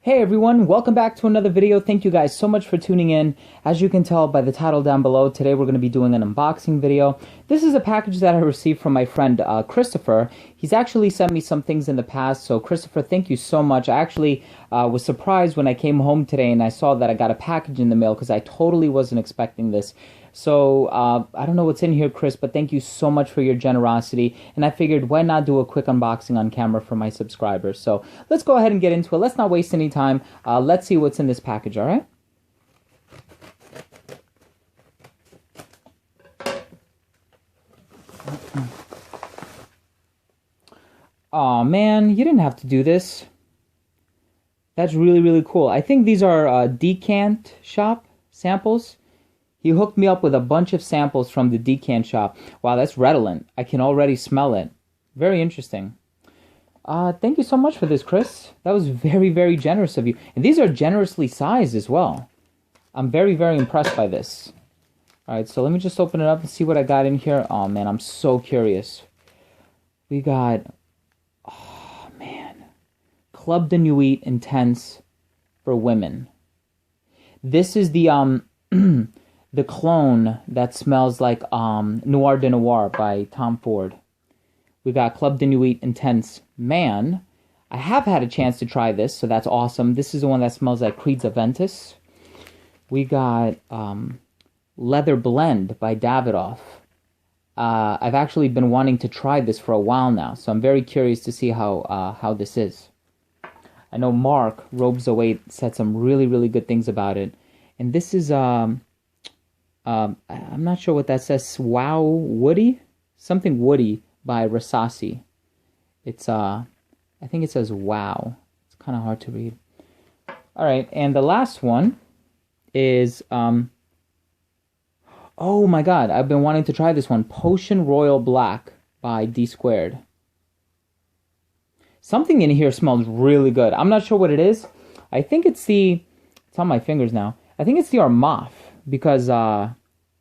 Hey everyone, welcome back to another video. Thank you guys so much for tuning in. As you can tell by the title down below, today we're going to be doing an unboxing video. This is a package that I received from my friend Christopher. He's actually sent me some things in the past, so Christopher, thank you so much. I actually was surprised when I came home today and I saw that I got a package in the mail because I totally wasn't expecting this. So, I don't know what's in here, Chris, but thank you so much for your generosity. And I figured, why not do a quick unboxing on camera for my subscribers? So, let's go ahead and get into it. Let's not waste any time. Let's see what's in this package, all right? Aw, man, you didn't have to do this. That's really, really cool. I think these are Decant Shop samples. He hooked me up with a bunch of samples from the Decant Shop. Wow, that's redolent. I can already smell it. Very interesting. Thank you so much for this, Chris. That was very, very generous of you. And these are generously sized as well. I'm very, very impressed by this. Alright, so let me just open it up and see what I got in here. Oh, man, I'm so curious. We got... Oh, man. Club de Nuit Intense for women. This is the, the clone that smells like Noir de Noir by Tom Ford. We got Club de Nuit Intense Man. I have had a chance to try this, so that's awesome. This is the one that smells like Creed's Aventus. We got Leather Blend by Davidoff. I've actually been wanting to try this for a while now, so I'm very curious to see how this is. I know Mark, Robes Away, said some really, really good things about it. And this is... I'm not sure what that says. Wow Woody? Something Woody by Rasasi. It's, I think it says wow. It's kind of hard to read. Alright, and the last one is, oh my god, I've been wanting to try this one. Potion Royal Black by D Squared. Something in here smells really good. I'm not sure what it is. I think it's it's on my fingers now. I think it's the Armaf. Because I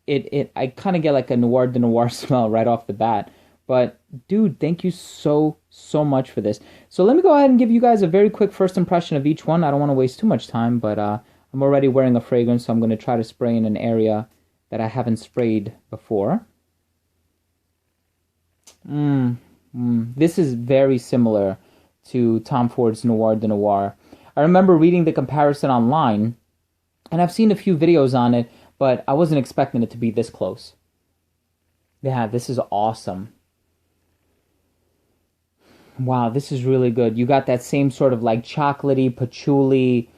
kind of get like a Noir de Noir smell right off the bat. But, dude, thank you so much for this. So let me go ahead and give you guys a very quick first impression of each one. I don't want to waste too much time, but I'm already wearing a fragrance, so I'm going to try to spray in an area that I haven't sprayed before. This is very similar to Tom Ford's Noir de Noir. I remember reading the comparison online, and I've seen a few videos on it, but I wasn't expecting it to be this close. Yeah, this is awesome. Wow, this is really good. You got that same sort of like chocolatey, patchouli,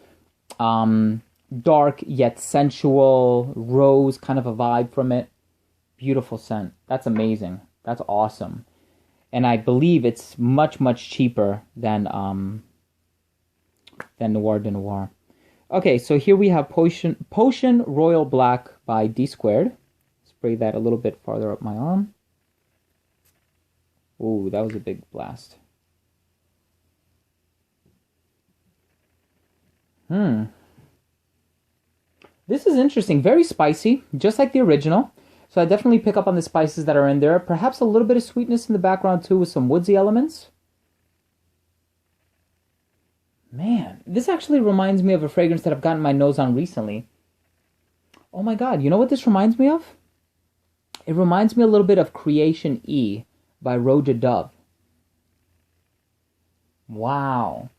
dark yet sensual, rose kind of a vibe from it. Beautiful scent. That's amazing. That's awesome. And I believe it's much, much cheaper than Noir de Noir. Okay, so here we have Potion Royal Black by D Squared. Spray that a little bit farther up my arm. Ooh, that was a big blast. This is interesting. Very spicy, just like the original. So I definitely pick up on the spices that are in there. Perhaps a little bit of sweetness in the background too with some woodsy elements. Man, this actually reminds me of a fragrance that I've gotten my nose on recently. Oh my god, you know what this reminds me of? It reminds me a little bit of Creation E by Roja Dove. Wow.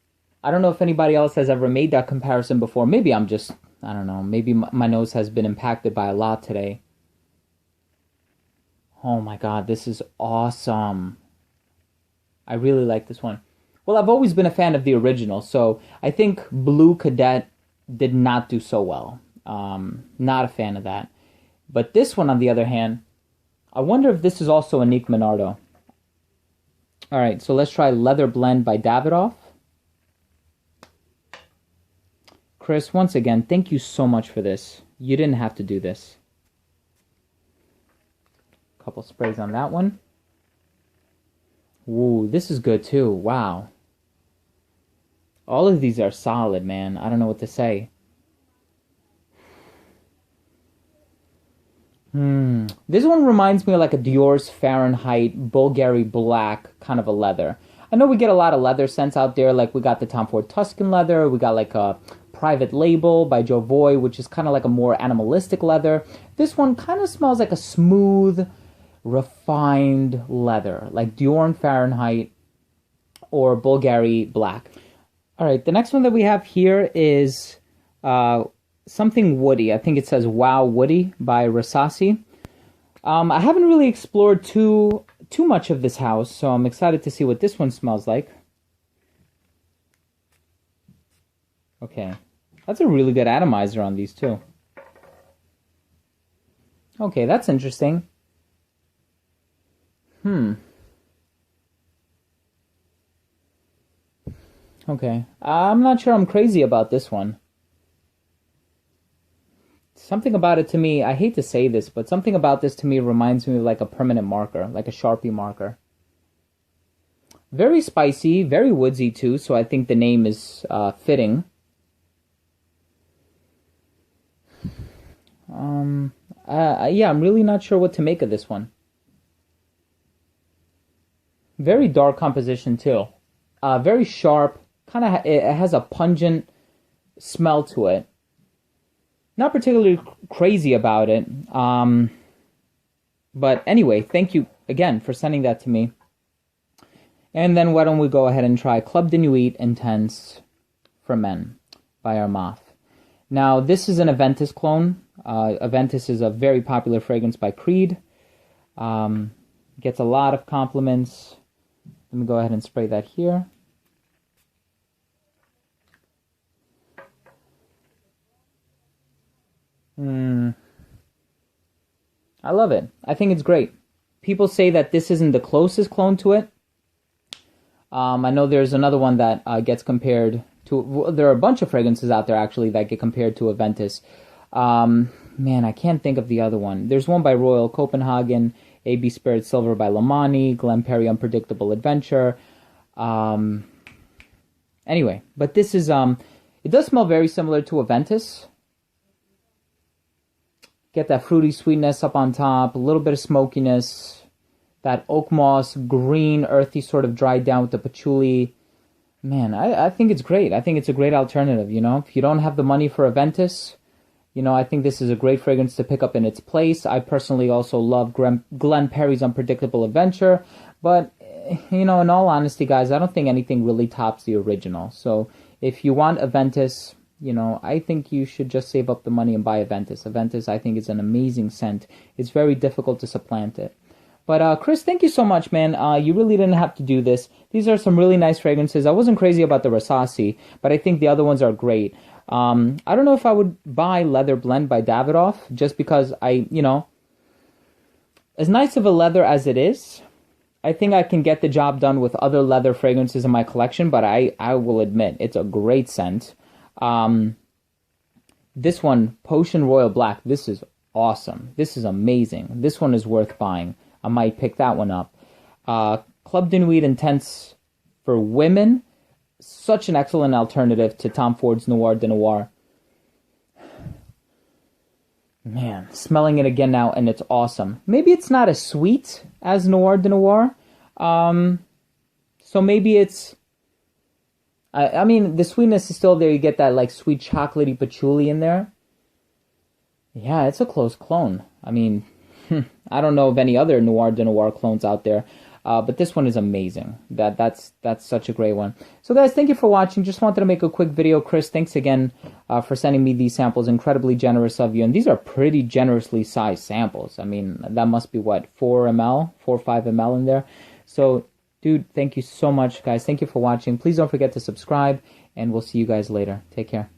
I don't know if anybody else has ever made that comparison before. Maybe I'm just, I don't know, maybe my nose has been impacted by a lot today. Oh my god, this is awesome. I really like this one. Well, I've always been a fan of the original, so I think Blue Cadet did not do so well. Not a fan of that. But this one, on the other hand, I wonder if this is also a Nick Minardo. Alright, so let's try Leather Blend by Davidoff. Chris, once again, thank you so much for this. You didn't have to do this. A couple sprays on that one. Ooh, this is good too. Wow. All of these are solid, man. I don't know what to say. This one reminds me of like a Dior's Fahrenheit Bulgari Black kind of a leather. I know we get a lot of leather scents out there, like we got the Tom Ford Tuscan leather, we got like a Private Label by Jovoy, which is kind of like a more animalistic leather. This one kind of smells like a smooth, refined leather, like Dior Fahrenheit or Bulgari Black. All right, the next one that we have here is something woody. I think it says Wow Woody by Rasasi. I haven't really explored too much of this house, so I'm excited to see what this one smells like. Okay, that's a really good atomizer on these too. Okay, that's interesting. Okay, I'm not sure I'm crazy about this one. Something about it to me, I hate to say this, but something about this to me reminds me of like a permanent marker, like a Sharpie marker. Very spicy, very woodsy too, so I think the name is fitting. Yeah, I'm really not sure what to make of this one. Very dark composition too. Very sharp, kind of, it has a pungent smell to it. Not particularly crazy about it. But anyway, thank you again for sending that to me. And then why don't we go ahead and try Club de Nuit Intense for Men by Armaf. Now, this is an Aventus clone. Aventus is a very popular fragrance by Creed. Gets a lot of compliments. Let me go ahead and spray that here. I love it. I think it's great. People say that this isn't the closest clone to it. I know there's another one that gets compared to... Well, there are a bunch of fragrances out there, actually, that get compared to Aventus. Man, I can't think of the other one. There's one by Royal Copenhagen, AB Spirit Silver by Lamani, Glen Perry Unpredictable Adventure. Anyway, but this is... it does smell very similar to Aventus. Get that fruity sweetness up on top, a little bit of smokiness, that oak moss, green, earthy sort of dried down with the patchouli. Man, I think it's great. I think it's a great alternative, you know? If you don't have the money for Aventus, you know, I think this is a great fragrance to pick up in its place. I personally also love Glen Perry's Unpredictable Adventure, but, you know, in all honesty, guys, I don't think anything really tops the original. So if you want Aventus... You know, I think you should just save up the money and buy Aventus. Aventus, I think, is an amazing scent. It's very difficult to supplant it. But, Chris, thank you so much, man. You really didn't have to do this. These are some really nice fragrances. I wasn't crazy about the Rasasi, but I think the other ones are great. I don't know if I would buy Leather Blend by Davidoff, just because you know, as nice of a leather as it is, I think I can get the job done with other leather fragrances in my collection, but I will admit, it's a great scent. This one, Potion Royal Black, this is awesome. This is amazing. This one is worth buying. I might pick that one up. Club de Nuit Intense for women, such an excellent alternative to Tom Ford's Noir de Noir. Man, smelling it again now, and it's awesome. Maybe it's not as sweet as Noir de Noir. So maybe it's... I mean, the sweetness is still there. You get that, like, sweet chocolatey patchouli in there. Yeah, it's a close clone. I mean, I don't know of any other Noir de Noir clones out there. But this one is amazing. That's such a great one. So, guys, thank you for watching. Just wanted to make a quick video. Chris, thanks again for sending me these samples. Incredibly generous of you. And these are pretty generously sized samples. I mean, that must be, what, 4 ml? 4 or 5 ml in there. So... Dude, thank you so much, guys. Thank you for watching. Please don't forget to subscribe, and we'll see you guys later. Take care.